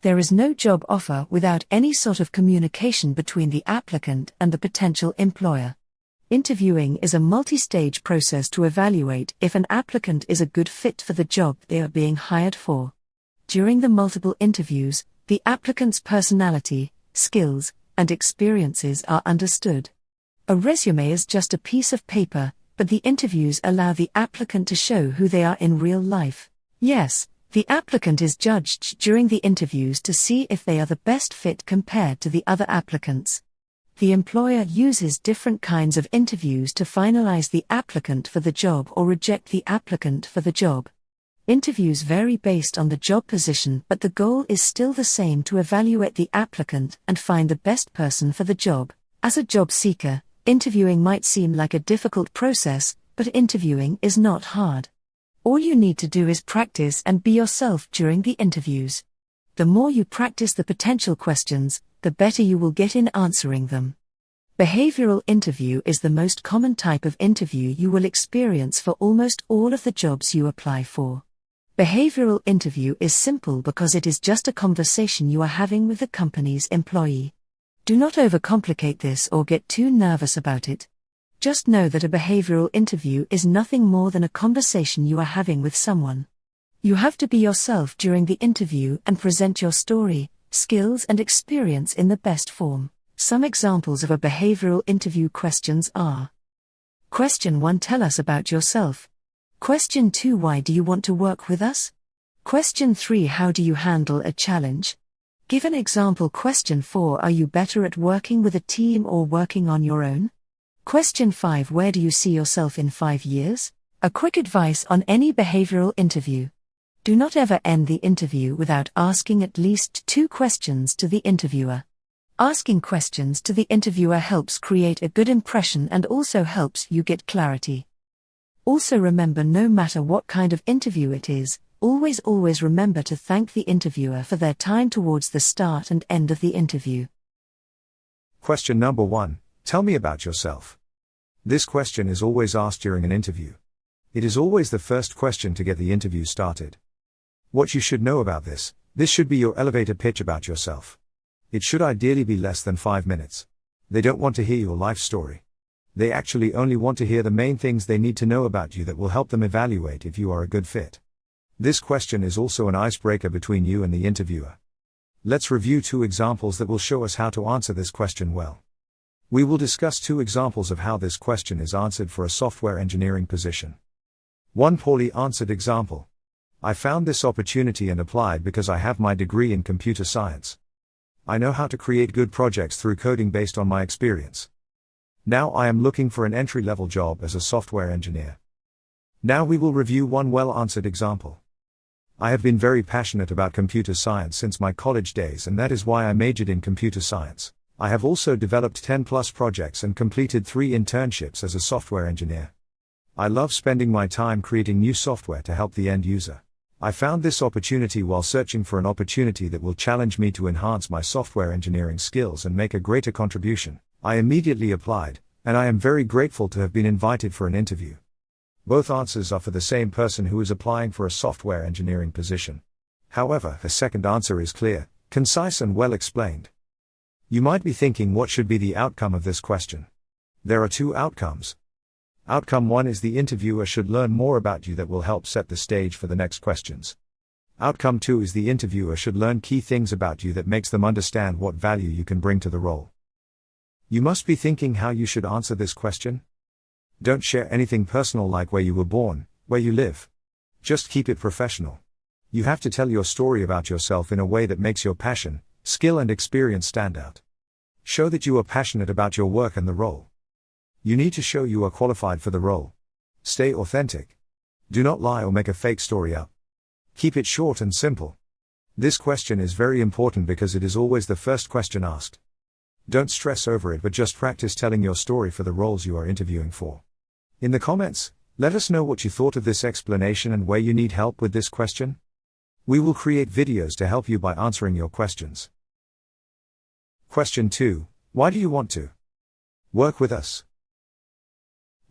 There is no job offer without any sort of communication between the applicant and the potential employer. Interviewing is a multi-stage process to evaluate if an applicant is a good fit for the job they are being hired for. During the multiple interviews, the applicant's personality, skills, and experiences are understood. A resume is just a piece of paper, but the interviews allow the applicant to show who they are in real life. Yes, the applicant is judged during the interviews to see if they are the best fit compared to the other applicants. The employer uses different kinds of interviews to finalize the applicant for the job or reject the applicant for the job. Interviews vary based on the job position, but the goal is still the same: to evaluate the applicant and find the best person for the job. As a job seeker, interviewing might seem like a difficult process, but interviewing is not hard. All you need to do is practice and be yourself during the interviews. The more you practice the potential questions, the better you will get in answering them. Behavioral interview is the most common type of interview you will experience for almost all of the jobs you apply for. Behavioral interview is simple because it is just a conversation you are having with the company's employee. Do not overcomplicate this or get too nervous about it. Just know that a behavioral interview is nothing more than a conversation you are having with someone. You have to be yourself during the interview and present your story, skills, and experience in the best form. Some examples of a behavioral interview questions are: Question 1, tell us about yourself. Question 2, why do you want to work with us? Question 3, how do you handle a challenge? Give an example. Question 4, are you better at working with a team or working on your own? Question 5, where do you see yourself in 5 years? A quick advice on any behavioral interview: do not ever end the interview without asking at least 2 questions to the interviewer. Asking questions to the interviewer helps create a good impression and also helps you get clarity. Also remember, no matter what kind of interview it is, always remember to thank the interviewer for their time towards the start and end of the interview. Question number 1. Tell me about yourself. This question is always asked during an interview. It is always the first question to get the interview started. What you should know about this should be your elevator pitch about yourself. It should ideally be less than 5 minutes. They don't want to hear your life story. They actually only want to hear the main things they need to know about you that will help them evaluate if you are a good fit. This question is also an icebreaker between you and the interviewer. Let's review 2 examples that will show us how to answer this question well. We will discuss 2 examples of how this question is answered for a software engineering position. 1 poorly answered example. I found this opportunity and applied because I have my degree in computer science. I know how to create good projects through coding based on my experience. Now I am looking for an entry-level job as a software engineer. Now we will review 1 well-answered example. I have been very passionate about computer science since my college days, and that is why I majored in computer science. I have also developed 10+ projects and completed 3 internships as a software engineer. I love spending my time creating new software to help the end user. I found this opportunity while searching for an opportunity that will challenge me to enhance my software engineering skills and make a greater contribution. I immediately applied, and I am very grateful to have been invited for an interview. Both answers are for the same person who is applying for a software engineering position. However, the second answer is clear, concise, and well explained. You might be thinking, what should be the outcome of this question? There are 2 outcomes. Outcome 1 is the interviewer should learn more about you that will help set the stage for the next questions. Outcome 2 is the interviewer should learn key things about you that makes them understand what value you can bring to the role. You must be thinking how you should answer this question. Don't share anything personal like where you were born, where you live. Just keep it professional. You have to tell your story about yourself in a way that makes your passion, skill, and experience stand out. Show that you are passionate about your work and the role. You need to show you are qualified for the role. Stay authentic. Do not lie or make a fake story up. Keep it short and simple. This question is very important because it is always the first question asked. Don't stress over it, but just practice telling your story for the roles you are interviewing for. In the comments, let us know what you thought of this explanation and where you need help with this question. We will create videos to help you by answering your questions. Question 2. Why do you want to work with us?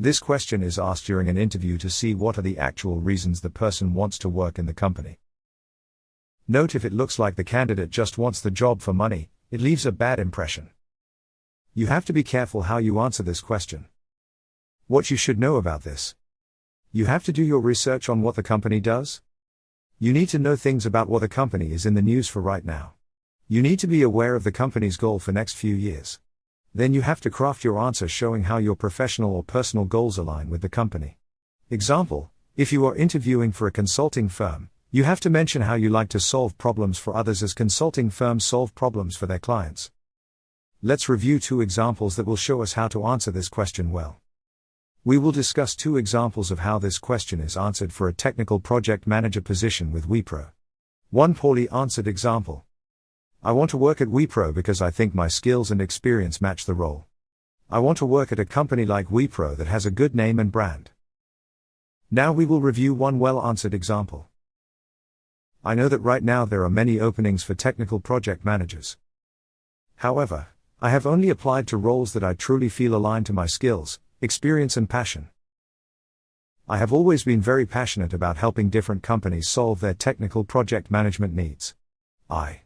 This question is asked during an interview to see what are the actual reasons the person wants to work in the company. Note if it looks like the candidate just wants the job for money, it leaves a bad impression. You have to be careful how you answer this question. What you should know about this. You have to do your research on what the company does. You need to know things about what the company is in the news for right now. You need to be aware of the company's goal for next few years. Then you have to craft your answer showing how your professional or personal goals align with the company. Example, if you are interviewing for a consulting firm, you have to mention how you like to solve problems for others as consulting firms solve problems for their clients. Let's review 2 examples that will show us how to answer this question well. We will discuss 2 examples of how this question is answered for a technical project manager position with Wipro. 1 poorly answered example. I want to work at Wipro because I think my skills and experience match the role. I want to work at a company like Wipro that has a good name and brand. Now we will review 1 well-answered example. I know that right now there are many openings for technical project managers. However, I have only applied to roles that I truly feel align to my skills, experience and passion. I have always been very passionate about helping different companies solve their technical project management needs. I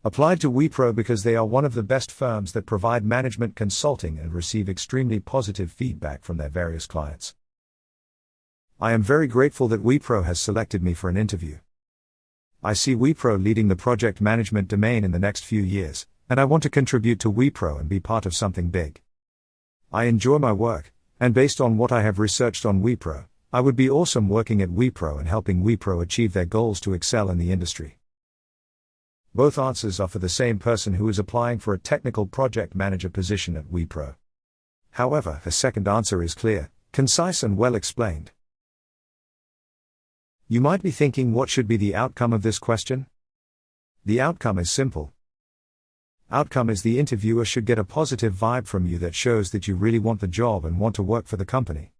applied to Wipro because they are one of the best firms that provide management consulting and receive extremely positive feedback from their various clients. I am very grateful that Wipro has selected me for an interview. I see Wipro leading the project management domain in the next few years, and I want to contribute to Wipro and be part of something big. I enjoy my work, and based on what I have researched on Wipro, I would be awesome working at Wipro and helping Wipro achieve their goals to excel in the industry. Both answers are for the same person who is applying for a technical project manager position at Wipro. However, the second answer is clear, concise and well explained. You might be thinking, what should be the outcome of this question? The outcome is simple. Outcome is the interviewer should get a positive vibe from you that shows that you really want the job and want to work for the company.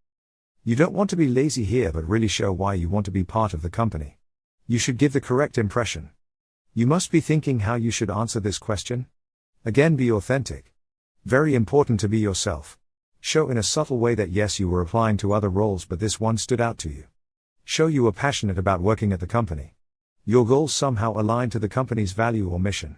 You don't want to be lazy here but really show why you want to be part of the company. You should give the correct impression. You must be thinking how you should answer this question. Again, be authentic. Very important to be yourself. Show in a subtle way that yes, you were applying to other roles but this one stood out to you. Show you are passionate about working at the company. Your goals somehow align to the company's value or mission.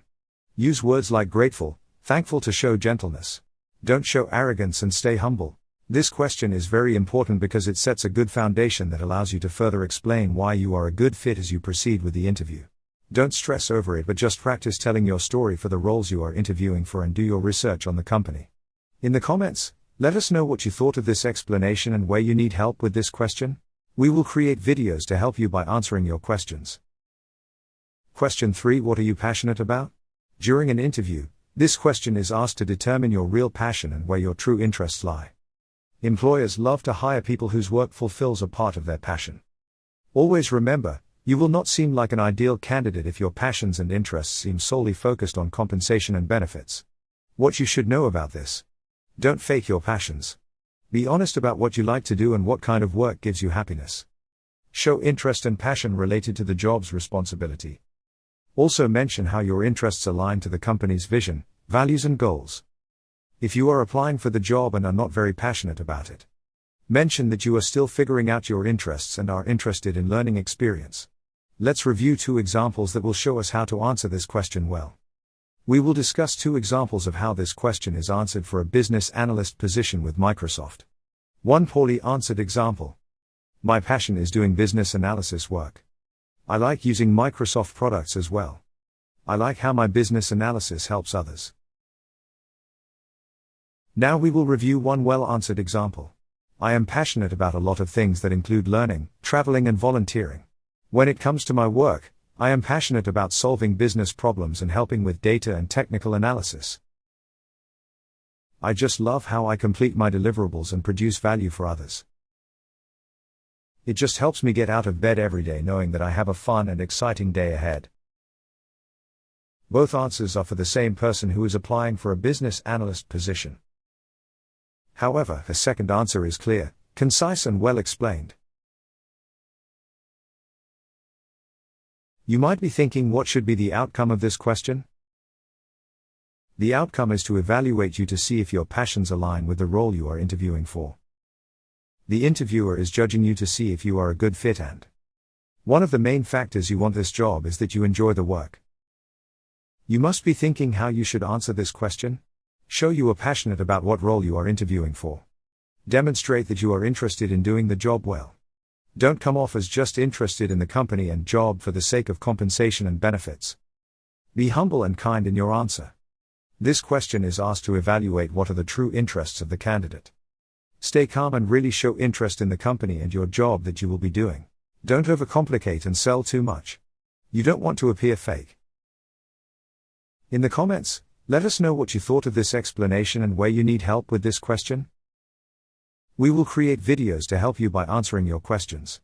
Use words like grateful, thankful to show gentleness. Don't show arrogance and stay humble. This question is very important because it sets a good foundation that allows you to further explain why you are a good fit as you proceed with the interview. Don't stress over it but just practice telling your story for the roles you are interviewing for and do your research on the company. In the comments, let us know what you thought of this explanation and where you need help with this question. We will create videos to help you by answering your questions. Question 3. What are you passionate about? During an interview, this question is asked to determine your real passion and where your true interests lie. Employers love to hire people whose work fulfills a part of their passion. Always remember, you will not seem like an ideal candidate if your passions and interests seem solely focused on compensation and benefits. What you should know about this. Don't fake your passions. Be honest about what you like to do and what kind of work gives you happiness. Show interest and passion related to the job's responsibility. Also mention how your interests align to the company's vision, values and goals. If you are applying for the job and are not very passionate about it, mention that you are still figuring out your interests and are interested in learning experience. Let's review 2 examples that will show us how to answer this question well. We will discuss 2 examples of how this question is answered for a business analyst position with Microsoft. 1 poorly answered example. My passion is doing business analysis work. I like using Microsoft products as well. I like how my business analysis helps others. Now we will review 1 well-answered example. I am passionate about a lot of things that include learning, traveling and volunteering. When it comes to my work, I am passionate about solving business problems and helping with data and technical analysis. I just love how I complete my deliverables and produce value for others. It just helps me get out of bed every day knowing that I have a fun and exciting day ahead. Both answers are for the same person who is applying for a business analyst position. However, the second answer is clear, concise and well explained. You might be thinking, what should be the outcome of this question? The outcome is to evaluate you to see if your passions align with the role you are interviewing for. The interviewer is judging you to see if you are a good fit and One of the main factors you want this job is that you enjoy the work. You must be thinking how you should answer this question. Show you are passionate about what role you are interviewing for. Demonstrate that you are interested in doing the job well. Don't come off as just interested in the company and job for the sake of compensation and benefits. Be humble and kind in your answer. This question is asked to evaluate what are the true interests of the candidate. Stay calm and really show interest in the company and your job that you will be doing. Don't overcomplicate and sell too much. You don't want to appear fake. In the comments, let us know what you thought of this explanation and where you need help with this question. We will create videos to help you by answering your questions.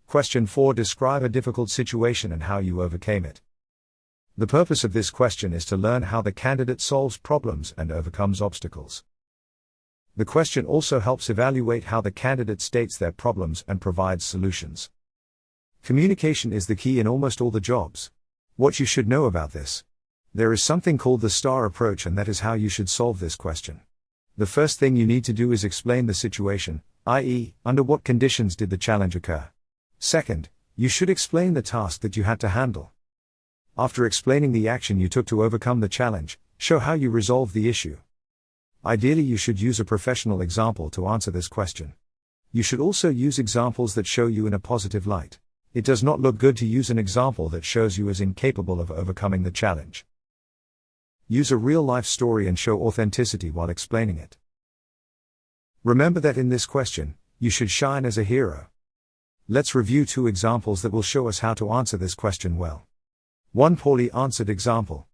Question 4. Describe a difficult situation and how you overcame it. The purpose of this question is to learn how the candidate solves problems and overcomes obstacles. The question also helps evaluate how the candidate states their problems and provides solutions. Communication is the key in almost all the jobs. What you should know about this. There is something called the STAR approach, and that is how you should solve this question. The first thing you need to do is explain the situation, i.e., under what conditions did the challenge occur. Second, you should explain the task that you had to handle. After explaining the action you took to overcome the challenge, show how you resolved the issue. Ideally, you should use a professional example to answer this question. You should also use examples that show you in a positive light. It does not look good to use an example that shows you as incapable of overcoming the challenge. Use a real-life story and show authenticity while explaining it. Remember that in this question, you should shine as a hero. Let's review 2 examples that will show us how to answer this question well. 1 poorly answered example.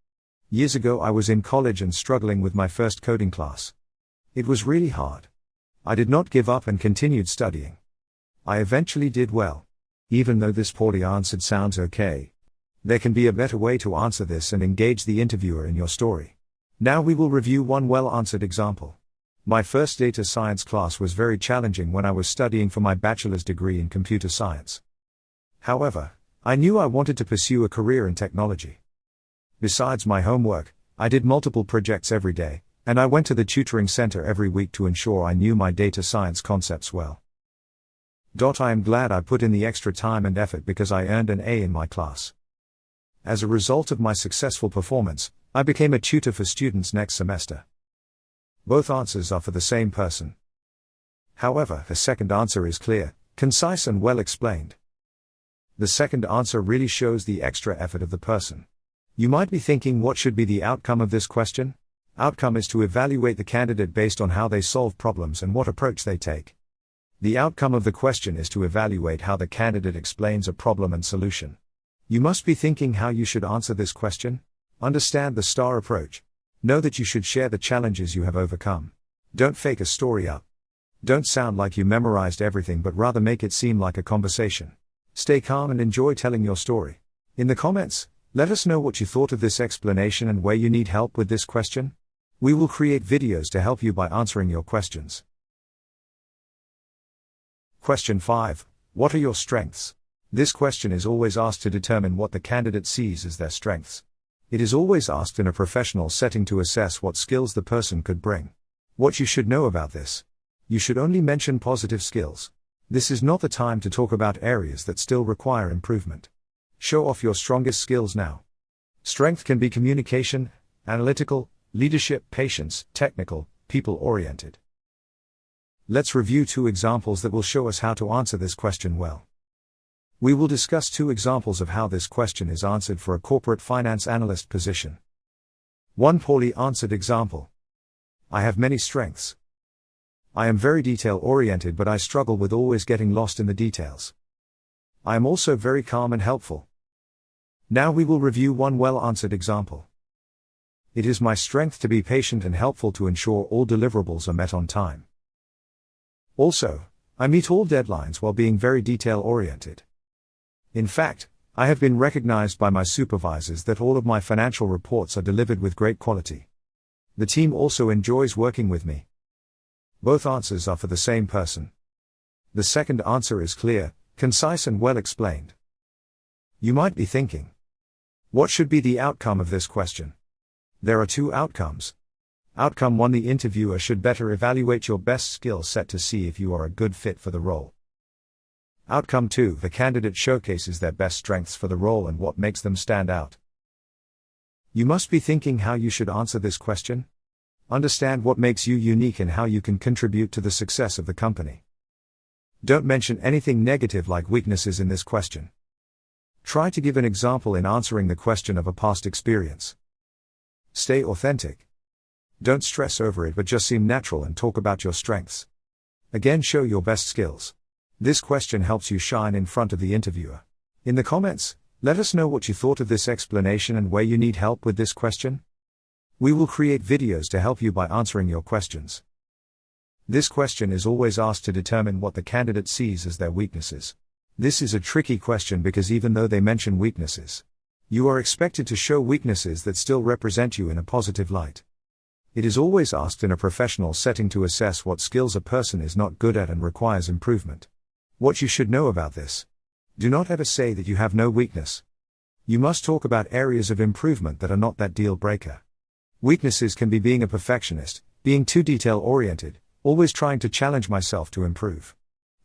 Years ago I was in college and struggling with my first coding class. It was really hard. I did not give up and continued studying. I eventually did well. Even though this poorly answered sounds okay, there can be a better way to answer this and engage the interviewer in your story. Now we will review 1 well-answered example. My first data science class was very challenging when I was studying for my bachelor's degree in computer science. However, I knew I wanted to pursue a career in technology. Besides my homework, I did multiple projects every day, and I went to the tutoring center every week to ensure I knew my data science concepts well. I am glad I put in the extra time and effort because I earned an A in my class. As a result of my successful performance, I became a tutor for students next semester. Both answers are for the same person. However, the second answer is clear, concise and well explained. The second answer really shows the extra effort of the person. You might be thinking, what should be the outcome of this question? Outcome is to evaluate the candidate based on how they solve problems and what approach they take. The outcome of the question is to evaluate how the candidate explains a problem and solution. You must be thinking how you should answer this question. Understand the STAR approach. Know that you should share the challenges you have overcome. Don't fake a story up. Don't sound like you memorized everything, but rather make it seem like a conversation. Stay calm and enjoy telling your story. In the comments, let us know what you thought of this explanation and where you need help with this question. We will create videos to help you by answering your questions. Question 5. What are your strengths? This question is always asked to determine what the candidate sees as their strengths. It is always asked in a professional setting to assess what skills the person could bring. What you should know about this. You should only mention positive skills. This is not the time to talk about areas that still require improvement. Show off your strongest skills now. Strength can be communication, analytical, leadership, patience, technical, people-oriented. Let's review 2 examples that will show us how to answer this question well. We will discuss 2 examples of how this question is answered for a corporate finance analyst position. 1 poorly answered example. I have many strengths. I am very detail-oriented, but I struggle with always getting lost in the details. I am also very calm and helpful. Now we will review 1 well-answered example. It is my strength to be patient and helpful to ensure all deliverables are met on time. Also, I meet all deadlines while being very detail-oriented. In fact, I have been recognized by my supervisors that all of my financial reports are delivered with great quality. The team also enjoys working with me. Both answers are for the same person. The second answer is clear, concise and well explained. You might be thinking, what should be the outcome of this question? There are 2 outcomes. Outcome 1. The interviewer should better evaluate your best skill set to see if you are a good fit for the role. Outcome 2. The candidate showcases their best strengths for the role and what makes them stand out. You must be thinking how you should answer this question. Understand what makes you unique and how you can contribute to the success of the company. Don't mention anything negative like weaknesses in this question. Try to give an example in answering the question of a past experience. Stay authentic. Don't stress over it but just seem natural and talk about your strengths. Again, show your best skills. This question helps you shine in front of the interviewer. In the comments, let us know what you thought of this explanation and where you need help with this question. We will create videos to help you by answering your questions. This question is always asked to determine what the candidate sees as their weaknesses. This is a tricky question because even though they mention weaknesses, you are expected to show weaknesses that still represent you in a positive light. It is always asked in a professional setting to assess what skills a person is not good at and requires improvement. What you should know about this. Do not ever say that you have no weakness. You must talk about areas of improvement that are not that deal breaker. Weaknesses can be being a perfectionist, being too detail-oriented, always trying to challenge myself to improve.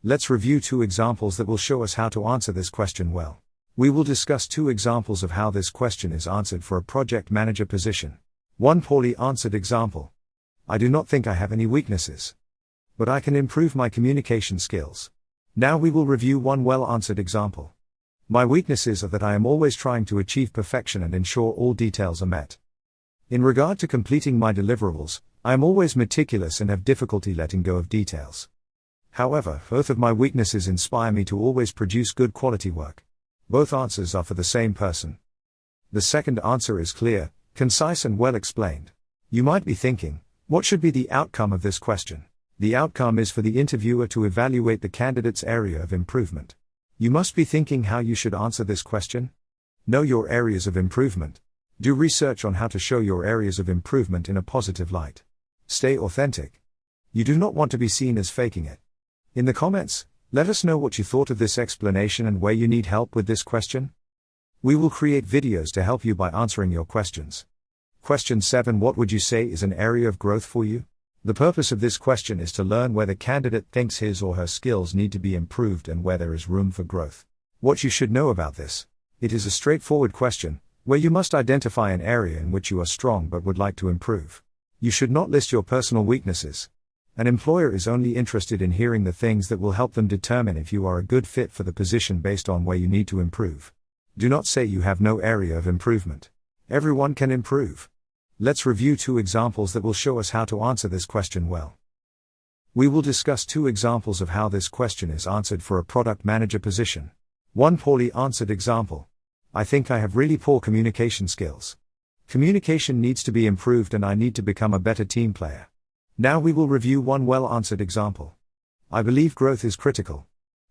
Let's review 2 examples that will show us how to answer this question well. We will discuss 2 examples of how this question is answered for a project manager position. 1 poorly answered example. I do not think I have any weaknesses, but I can improve my communication skills. Now we will review 1 well-answered example. My weaknesses are that I am always trying to achieve perfection and ensure all details are met. In regard to completing my deliverables, I am always meticulous and have difficulty letting go of details. However, both of my weaknesses inspire me to always produce good quality work. Both answers are for the same person. The second answer is clear, concise and well explained. You might be thinking, what should be the outcome of this question? The outcome is for the interviewer to evaluate the candidate's area of improvement. You must be thinking how you should answer this question. Know your areas of improvement. Do research on how to show your areas of improvement in a positive light. Stay authentic. You do not want to be seen as faking it. In the comments, let us know what you thought of this explanation and where you need help with this question. We will create videos to help you by answering your questions. Question 7. What would you say is an area of growth for you? The purpose of this question is to learn where the candidate thinks his or her skills need to be improved and where there is room for growth. What you should know about this. It is a straightforward question, where you must identify an area in which you are strong but would like to improve. You should not list your personal weaknesses. An employer is only interested in hearing the things that will help them determine if you are a good fit for the position based on where you need to improve. Do not say you have no area of improvement. Everyone can improve. Let's review 2 examples that will show us how to answer this question well. We will discuss 2 examples of how this question is answered for a product manager position. 1 poorly answered example. I think I have really poor communication skills. Communication needs to be improved and I need to become a better team player. Now we will review 1 well-answered example. I believe growth is critical.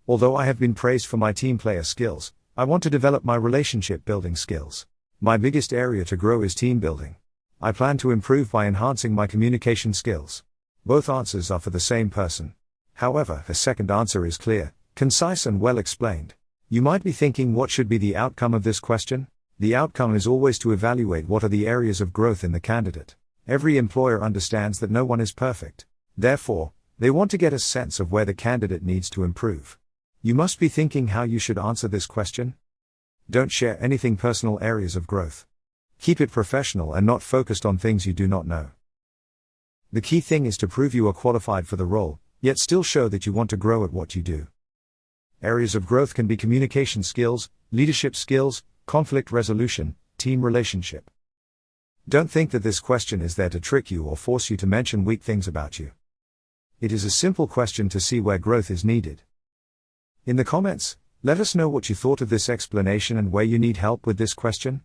Although I have been praised for my team player skills, I want to develop my relationship building skills. My biggest area to grow is team building. I plan to improve by enhancing my communication skills. Both answers are for the same person. However, the second answer is clear, concise and well explained. You might be thinking, what should be the outcome of this question? The outcome is always to evaluate what are the areas of growth in the candidate. Every employer understands that no one is perfect. Therefore, they want to get a sense of where the candidate needs to improve. You must be thinking how you should answer this question. Don't share anything personal areas of growth. Keep it professional and not focused on things you do not know. The key thing is to prove you are qualified for the role, yet still show that you want to grow at what you do. Areas of growth can be communication skills, leadership skills, conflict resolution, team relationship. Don't think that this question is there to trick you or force you to mention weak things about you. It is a simple question to see where growth is needed. In the comments, let us know what you thought of this explanation and where you need help with this question.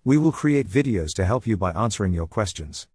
We will create videos to help you by answering your questions.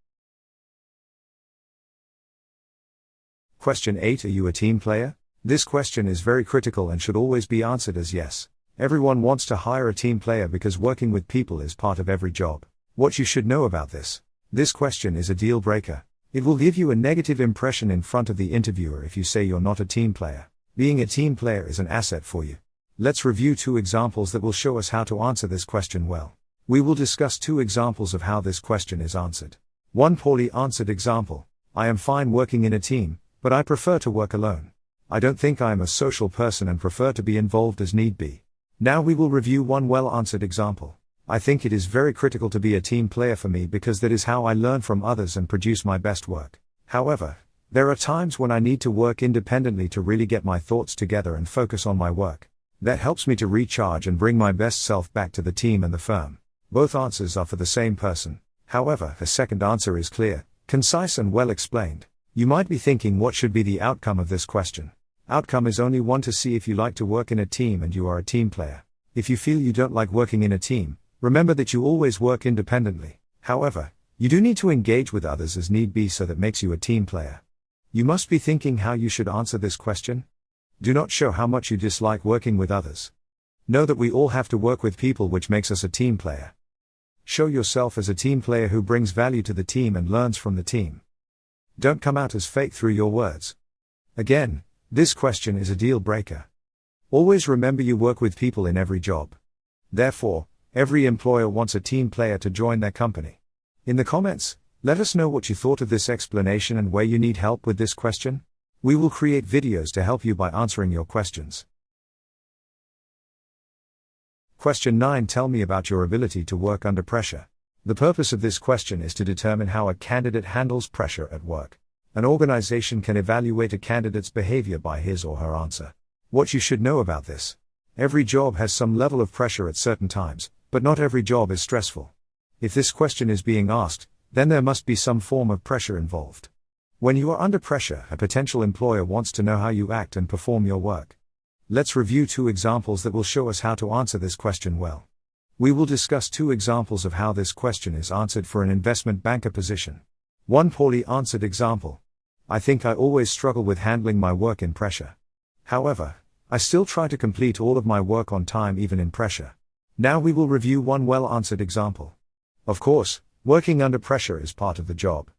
Question 8. Are you a team player? This question is very critical and should always be answered as yes. Everyone wants to hire a team player because working with people is part of every job. What you should know about this. This question is a deal breaker. It will give you a negative impression in front of the interviewer if you say you're not a team player. Being a team player is an asset for you. Let's review 2 examples that will show us how to answer this question well. We will discuss 2 examples of how this question is answered. One poorly answered example. I am fine working in a team, but I prefer to work alone. I don't think I am a social person and prefer to be involved as need be. Now we will review one well-answered example. I think it is very critical to be a team player for me because that is how I learn from others and produce my best work. However, there are times when I need to work independently to really get my thoughts together and focus on my work. That helps me to recharge and bring my best self back to the team and the firm. Both answers are for the same person. However, the second answer is clear, concise and well explained. You might be thinking, what should be the outcome of this question? Outcome is only one to see if you like to work in a team and you are a team player. If you feel you don't like working in a team, remember that you always work independently. However, you do need to engage with others as need be, so that makes you a team player. You must be thinking how you should answer this question. Do not show how much you dislike working with others. Know that we all have to work with people, which makes us a team player. Show yourself as a team player who brings value to the team and learns from the team. Don't come out as fake through your words. Again, this question is a deal breaker. Always remember you work with people in every job. Therefore, every employer wants a team player to join their company. In the comments, let us know what you thought of this explanation and where you need help with this question. We will create videos to help you by answering your questions. Question 9. Tell me about your ability to work under pressure. The purpose of this question is to determine how a candidate handles pressure at work. An organization can evaluate a candidate's behavior by his or her answer. What you should know about this. Every job has some level of pressure at certain times, but not every job is stressful. If this question is being asked, then there must be some form of pressure involved. When you are under pressure, a potential employer wants to know how you act and perform your work. Let's review 2 examples that will show us how to answer this question well. We will discuss 2 examples of how this question is answered for an investment banker position. One poorly answered example. I think I always struggle with handling my work in pressure. However, I still try to complete all of my work on time even in pressure. Now we will review one well-answered example. Of course, working under pressure is part of the job.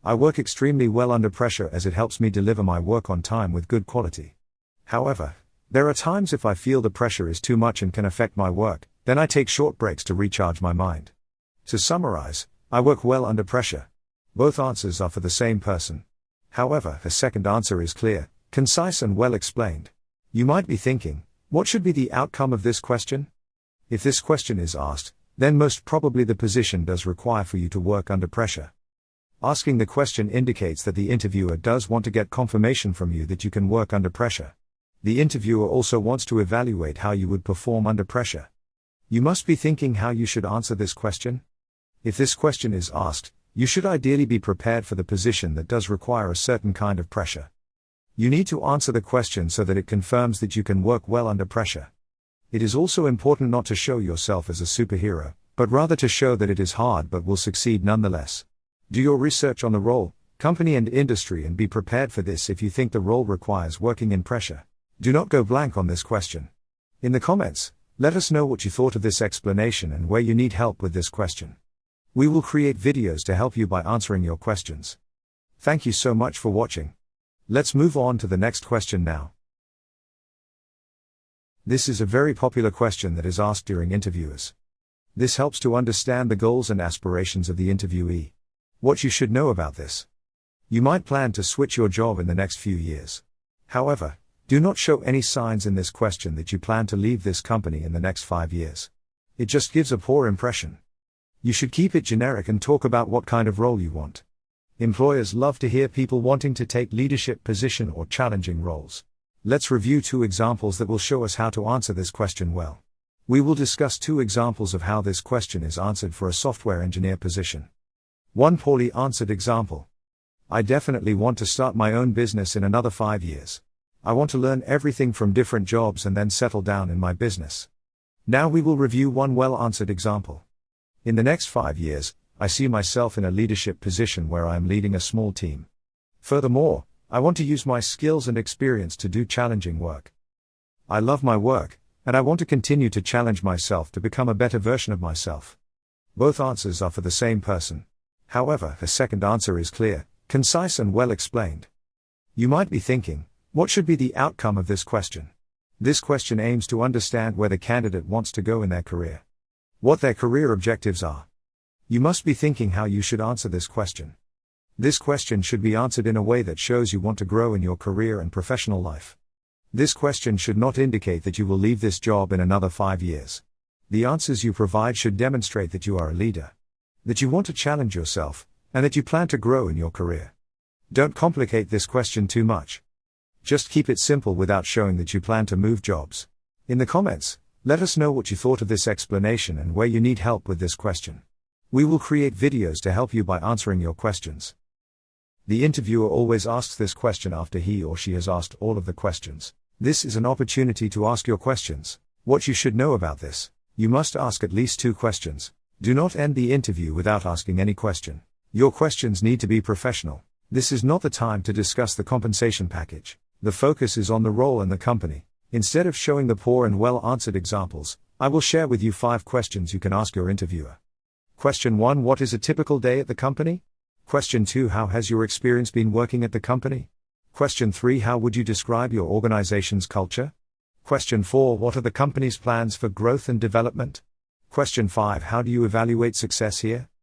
I work extremely well under pressure as it helps me deliver my work on time with good quality. However, there are times if I feel the pressure is too much and can affect my work, then I take short breaks to recharge my mind. To summarize, I work well under pressure. Both answers are for the same person. However, the second answer is clear, concise and well explained. You might be thinking, what should be the outcome of this question? If this question is asked, then most probably the position does require for you to work under pressure. Asking the question indicates that the interviewer does want to get confirmation from you that you can work under pressure. The interviewer also wants to evaluate how you would perform under pressure. You must be thinking how you should answer this question. If this question is asked, you should ideally be prepared for the position that does require a certain kind of pressure. You need to answer the question so that it confirms that you can work well under pressure. It is also important not to show yourself as a superhero, but rather to show that it is hard but will succeed nonetheless. Do your research on the role, company and industry and be prepared for this if you think the role requires working in pressure. Do not go blank on this question. In the comments, let us know what you thought of this explanation and where you need help with this question. We will create videos to help you by answering your questions. Thank you so much for watching. Let's move on to the next question now. This is a very popular question that is asked during interviews. This helps to understand the goals and aspirations of the interviewee. What you should know about this. You might plan to switch your job in the next few years. However, do not show any signs in this question that you plan to leave this company in the next 5 years. It just gives a poor impression. You should keep it generic and talk about what kind of role you want. Employers love to hear people wanting to take leadership position or challenging roles. Let's review 2 examples that will show us how to answer this question well. We will discuss 2 examples of how this question is answered for a software engineer position. One poorly answered example. I definitely want to start my own business in another 5 years. I want to learn everything from different jobs and then settle down in my business. Now we will review one well-answered example. In the next 5 years, I see myself in a leadership position where I am leading a small team. Furthermore, I want to use my skills and experience to do challenging work. I love my work, and I want to continue to challenge myself to become a better version of myself. Both answers are for the same person. However, the second answer is clear, concise and well explained. You might be thinking, what should be the outcome of this question? This question aims to understand where the candidate wants to go in their career. What their career objectives are. You must be thinking how you should answer this question. This question should be answered in a way that shows you want to grow in your career and professional life. This question should not indicate that you will leave this job in another 5 years. The answers you provide should demonstrate that you are a leader, that you want to challenge yourself, and that you plan to grow in your career. Don't complicate this question too much. Just keep it simple without showing that you plan to move jobs. In the comments, let us know what you thought of this explanation and where you need help with this question. We will create videos to help you by answering your questions. The interviewer always asks this question after he or she has asked all of the questions. This is an opportunity to ask your questions. What you should know about this. You must ask at least 2 questions. Do not end the interview without asking any question. Your questions need to be professional. This is not the time to discuss the compensation package. The focus is on the role and the company. Instead of showing the poor and well-answered examples, I will share with you 5 questions you can ask your interviewer. Question 1. What is a typical day at the company? Question 2. How has your experience been working at the company? Question 3. How would you describe your organization's culture? Question 4. What are the company's plans for growth and development? Question 5. How do you evaluate success here?